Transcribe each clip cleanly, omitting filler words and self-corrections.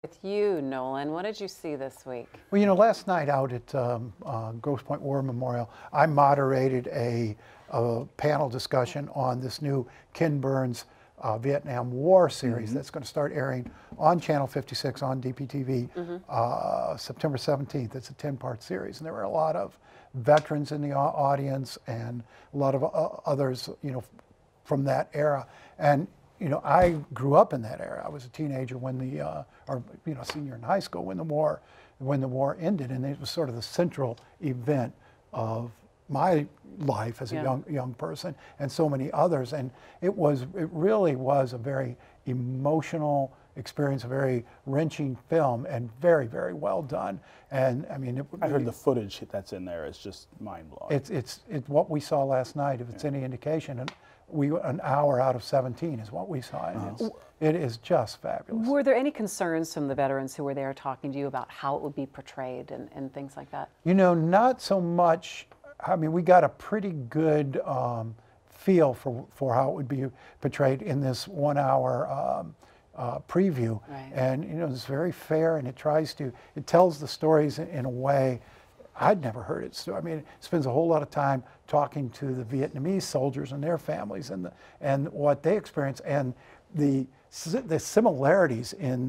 With you, Nolan, what did you see this week? Well, you know, last night out at Grosse Pointe War Memorial, I moderated a panel discussion on this new Ken Burns Vietnam War series that's going to start airing on Channel 56 on DPTV September 17th. It's a 10-part series, and there were a lot of veterans in the audience and a lot of others, you know, from that era. And you know, I grew up in that era. I was a teenager when or you know, senior in high school when the war ended, and it was sort of the central event of my life as a young person, and so many others. And it really was a very emotional experience, a very wrenching film, and very, very well done. And I mean, I heard the footage that's in there is just mind blowing. It's what we saw last night, if it's any indication. And an hour out of 17 is what we saw, and it is just fabulous. Were there any concerns from the veterans who were there talking to you about how it would be portrayed and things like that? You know, not so much. I mean, we got a pretty good feel for how it would be portrayed in this 1 hour preview. Right. And you know, it's very fair, and it tells the stories in a way I'd never heard it. So I mean, it spends a whole lot of time talking to the Vietnamese soldiers and their families and what they experience, and the similarities in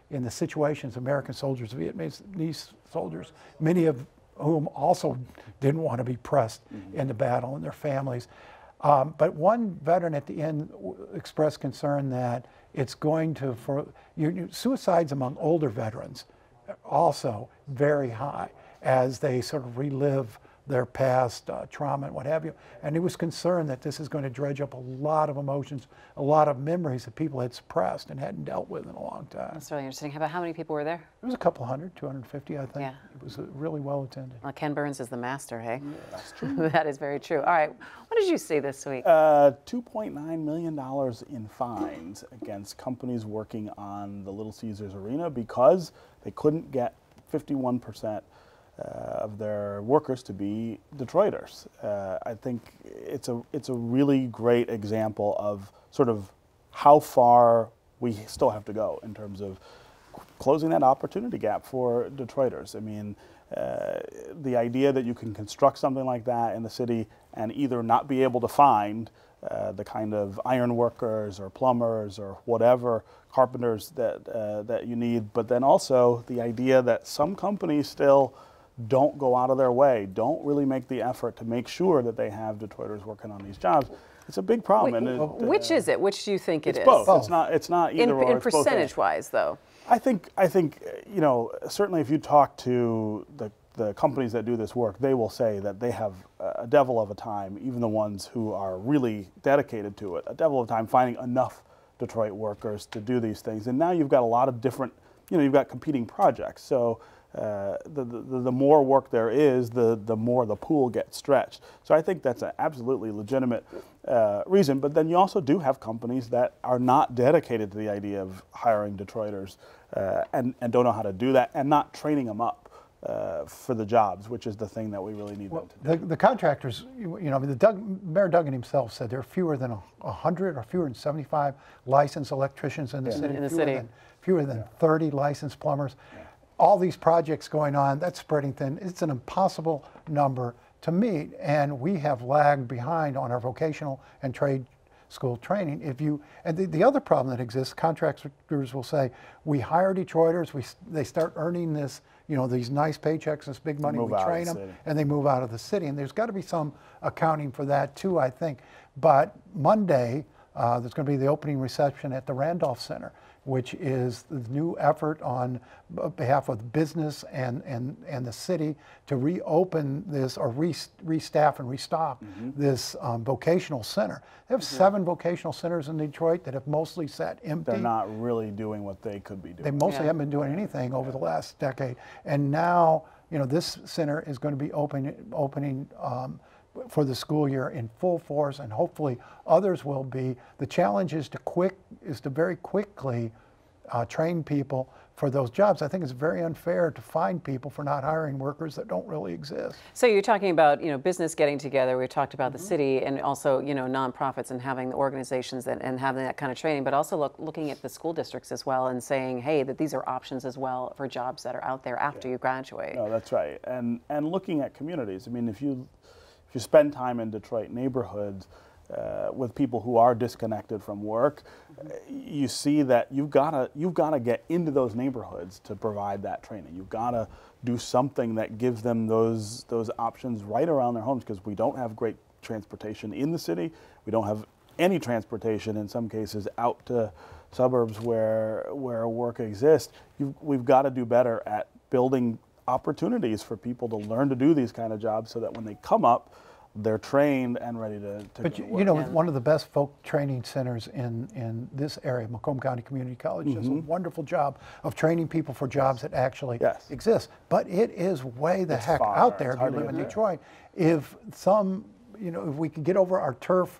the situations, American soldiers, Vietnamese soldiers, many of whom also didn't want to be pressed into battle, and their families. But one veteran at the end expressed concern that it's going to, suicides among older veterans also very high as they sort of relive their past trauma and what have you. And he was concerned that this is going to dredge up a lot of emotions, a lot of memories that people had suppressed and hadn't dealt with in a long time. That's really interesting. How many people were there? It was a couple hundred, 250, I think. Yeah. It was really well attended. Well, Ken Burns is the master, hey? Yeah, that's true. That is very true. All right, what did you see this week? $2.9 million in fines against companies working on the Little Caesars Arena because they couldn't get 51% of their workers to be Detroiters. I think it's a really great example of sort of how far we still have to go in terms of closing that opportunity gap for Detroiters. I mean, the idea that you can construct something like that in the city and either not be able to find the kind of iron workers or plumbers or whatever, carpenters that you need, but then also the idea that some companies still don't go out of their way, don't really make the effort to make sure that they have Detroiters working on these jobs. It's a big problem. Which is it? Which do you think it is? Both. It's not either or. In percentage-wise, though. I think you know, certainly if you talk to the companies that do this work, they will say that they have a devil of a time, even the ones who are really dedicated to it, a devil of a time finding enough Detroit workers to do these things. And now you've got a lot of different, you know, you've got competing projects. So the more work there is, the more the pool gets stretched. So I think that's an absolutely legitimate reason. But then you also do have companies that are not dedicated to the idea of hiring Detroiters and don't know how to do that and not training them up for the jobs, which is the thing that we really need them to do. The contractors, you know, Mayor Duggan himself said there are fewer than 100 or fewer than 75 licensed electricians in the city. Fewer than 30 licensed plumbers. Yeah. All these projects going on, that's spreading thin. It's an impossible number to meet, and we have lagged behind on our vocational and trade school training. And the other problem that exists, contractors will say, we hire Detroiters, they start earning this, you know, these nice paychecks, this big money, we train them, and they move out of the city. And there's got to be some accounting for that too, I think. But Monday, there's going to be the opening reception at the Randolph Center, which is the new effort on behalf of business and the city to reopen this, or restaff and restock this vocational center. They have 7 vocational centers in Detroit that have mostly sat empty. They're not really doing what they could be doing. They mostly haven't been doing anything over the last decade. And now, you know, this center is going to be opening for the school year in full force, and hopefully others will be. The challenge is to very quickly train people for those jobs. I think it's very unfair to fine people for not hiring workers that don't really exist. So you're talking about, business getting together. We talked about the city, and also, nonprofits and having organizations and having that kind of training, but also looking at the school districts as well and saying, hey, that these are options as well for jobs that are out there after you graduate. No, that's right. And looking at communities. I mean, if you spend time in Detroit neighborhoods with people who are disconnected from work, you see that you've got to get into those neighborhoods to provide that training. You've got to do something that gives them those options right around their homes, because we don't have great transportation in the city. We don't have any transportation in some cases out to suburbs where work exists. We've got to do better at building opportunities for people to learn to do these kind of jobs, so that when they come up, they're trained and ready to But go to work. one of the best folk training centers in this area, Macomb County Community College, does a wonderful job of training people for jobs that actually exist. But it is way the heck out there if you live in Detroit. If if we could get over our turf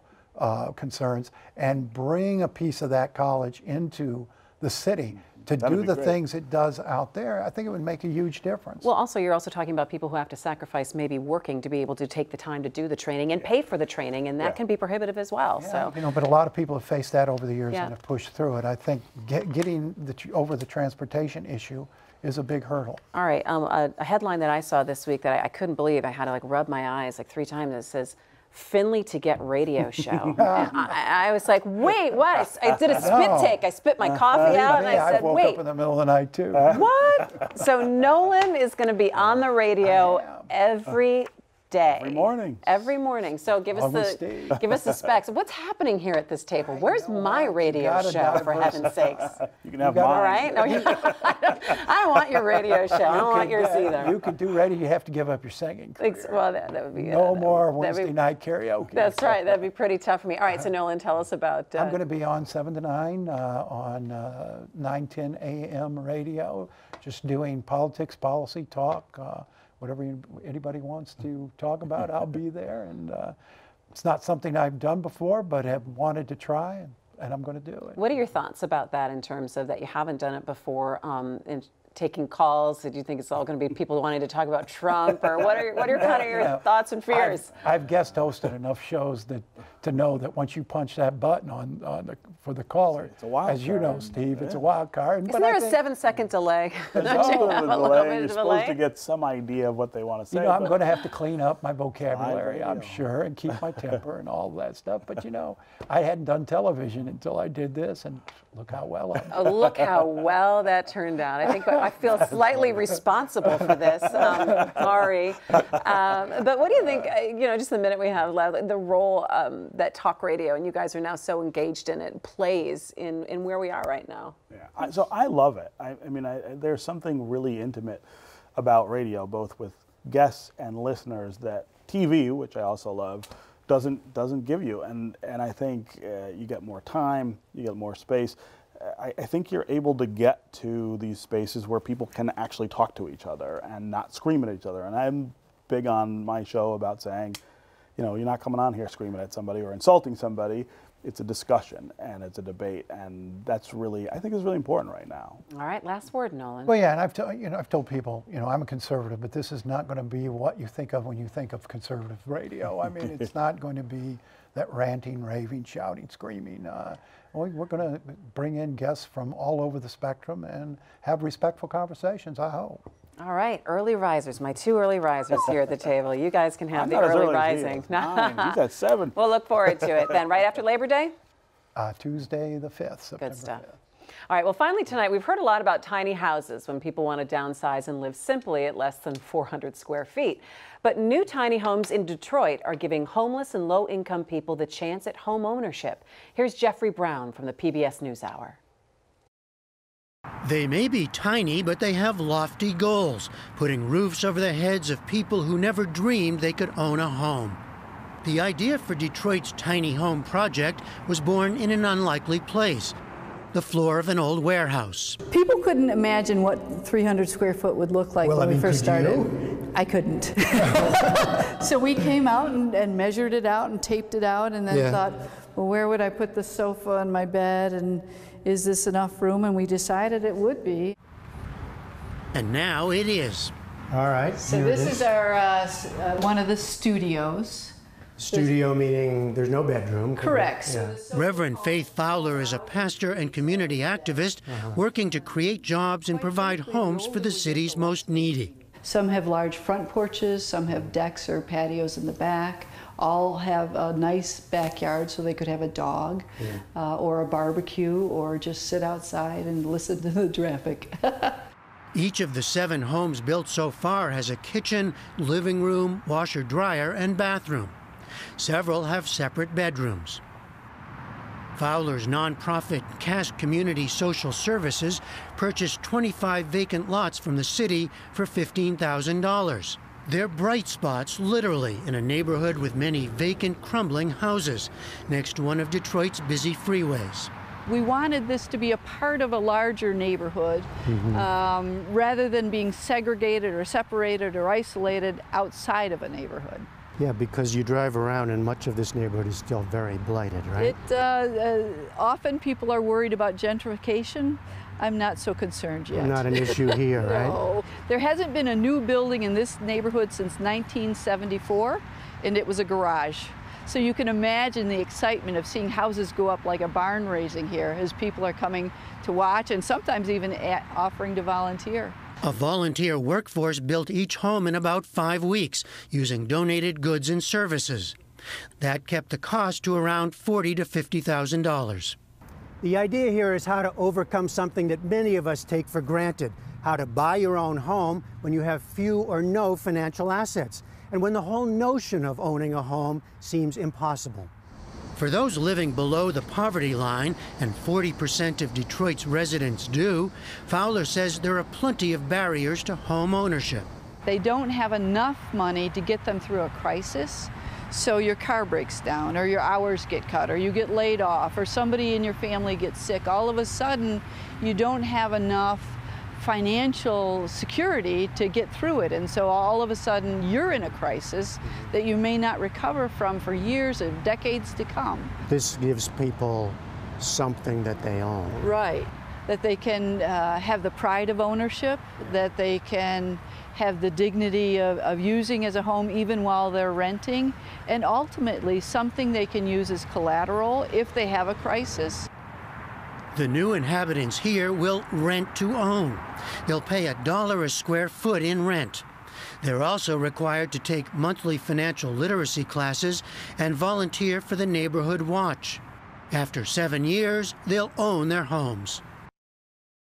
concerns and bring a piece of that college into the city to do the things it does out there, I think it would make a huge difference. Well, also, you're also talking about people who have to sacrifice maybe working to be able to take the time to do the training and pay for the training, and that can be prohibitive as well. Yeah, so but a lot of people have faced that over the years and have pushed through it. I think getting over the transportation issue is a big hurdle. All right, a headline that I saw this week that I couldn't believe, I had to rub my eyes 3 times, it says, Finley to get radio show. I was like, wait, what? I did a spit take. I spit my coffee out, and I said, woke wait. up in the middle of the night too. What? So Nolan is going to be on the radio every day. Every morning. Every morning. So give us the specs. What's happening here at this table? Where's my radio show, for heaven's sakes? You can have mine. All right? No, I don't want your radio show. I don't want yours either. You could do radio. You have to give up your singing career. Well, that would be no more Wednesday night karaoke. That's right. That'd be pretty tough for me. All right. So Nolan, tell us about. I'm going to be on 7 to 9 on 9:10 a.m. radio, just doing politics, policy talk. Whatever anybody wants to talk about, I'll be there. And it's not something I've done before, but have wanted to try, and I'm going to do it. What are your thoughts about that in terms of that you haven't done it before? And taking calls? Do you think it's all going to be people wanting to talk about Trump, or what are kind of your thoughts and fears? I've guest hosted enough shows to know that once you punch that button for the caller, it's a wild as you know, Steve, it's a wild card. Isn't there a 7-second delay? There's a little bit of delay. You're supposed to get some idea of what they want to say. I'm going to have to clean up my vocabulary, I'm sure, and keep my temper and all that stuff. But I hadn't done television until I did this, and look how well I did. Oh, look how well that turned out. I feel slightly responsible for this. Sorry. But what do you think, just the minute we have left, the role that talk radio, and you guys are now so engaged in it, plays in where we are right now? Yeah, so I love it. I mean, there's something really intimate about radio, both with guests and listeners, that TV, which I also love, doesn't give you. And I think you get more time, you get more space. I think you're able to get to these spaces where people can actually talk to each other and not scream at each other. And I'm big on my show about saying, you're not coming on here screaming at somebody or insulting somebody. It's a discussion and it's a debate, and that's really, I think, is really important right now. All right, last word, Nolan. Well, yeah, and I've told people, I'm a conservative, but this is not going to be what you think of when you think of conservative radio. I mean, it's not going to be that ranting, raving, shouting, screaming. We're going to bring in guests from all over the spectrum and have respectful conversations, I hope. All right, early risers, my 2 early risers here at the table. You guys can have the early rising. He's at 7. We'll look forward to it then. Right after Labor Day? Tuesday the 5th, September Good stuff. 5th. All right, well, finally tonight, we've heard a lot about tiny houses when people want to downsize and live simply at less than 400 square feet. But new tiny homes in Detroit are giving homeless and low-income people the chance at home ownership. Here's Jeffrey Brown from the PBS NewsHour. They may be tiny, but they have lofty goals, putting roofs over the heads of people who never dreamed they could own a home. The idea for Detroit's tiny home project was born in an unlikely place, the floor of an old warehouse. People couldn't imagine what 300 square foot would look like when we first started. I couldn't. So we came out and measured it out and taped it out, and then thought, well, where would I put the sofa and my bed, and is this enough room? And we decided it would be. And now it is. All right. So this is our one of the studios. Studio meaning there's no bedroom. Correct. Yeah. Reverend Faith Fowler is a pastor and community activist working to create jobs and provide homes for the city's most needy. Some have large front porches, some have decks or patios in the back. All have a nice backyard so they could have a dog or a barbecue or just sit outside and listen to the traffic. Each of the 7 homes built so far has a kitchen, living room, washer, dryer, and bathroom. Several have separate bedrooms. Fowler's nonprofit Cass Community Social Services purchased 25 vacant lots from the city for $15,000. They're bright spots, literally, in a neighborhood with many vacant, crumbling houses next to one of Detroit's busy freeways. We wanted this to be a part of a larger neighborhood rather than being segregated or separated or isolated outside of a neighborhood. Yeah, because you drive around and much of this neighborhood is still very blighted, right? Often people are worried about gentrification. I'm not so concerned yet. Not an issue here, right? No. There hasn't been a new building in this neighborhood since 1974, and it was a garage. So you can imagine the excitement of seeing houses go up like a barn raising here as people are coming to watch and sometimes even offering to volunteer. A volunteer workforce built each home in about 5 weeks using donated goods and services. That kept the cost to around $40,000 to $50,000. The idea here is how to overcome something that many of us take for granted, how to buy your own home when you have few or no financial assets, and when the whole notion of owning a home seems impossible. For those living below the poverty line, and 40% of Detroit's residents do, Fowler says there are plenty of barriers to home ownership. They don't have enough money to get them through a crisis. So your car breaks down, or your hours get cut, or you get laid off, or somebody in your family gets sick. All of a sudden, you don't have enough financial security to get through it. And so all of a sudden, you're in a crisis that you may not recover from for years or decades to come. This gives people something that they own. Right. That they can have the pride of ownership, that they can have the dignity of using as a home even while they're renting, and ultimately something they can use as collateral if they have a crisis. The new inhabitants here will rent to own. They'll pay $1 a square foot in rent. They're also required to take monthly financial literacy classes and volunteer for the Neighborhood Watch. After 7 years, they'll own their homes.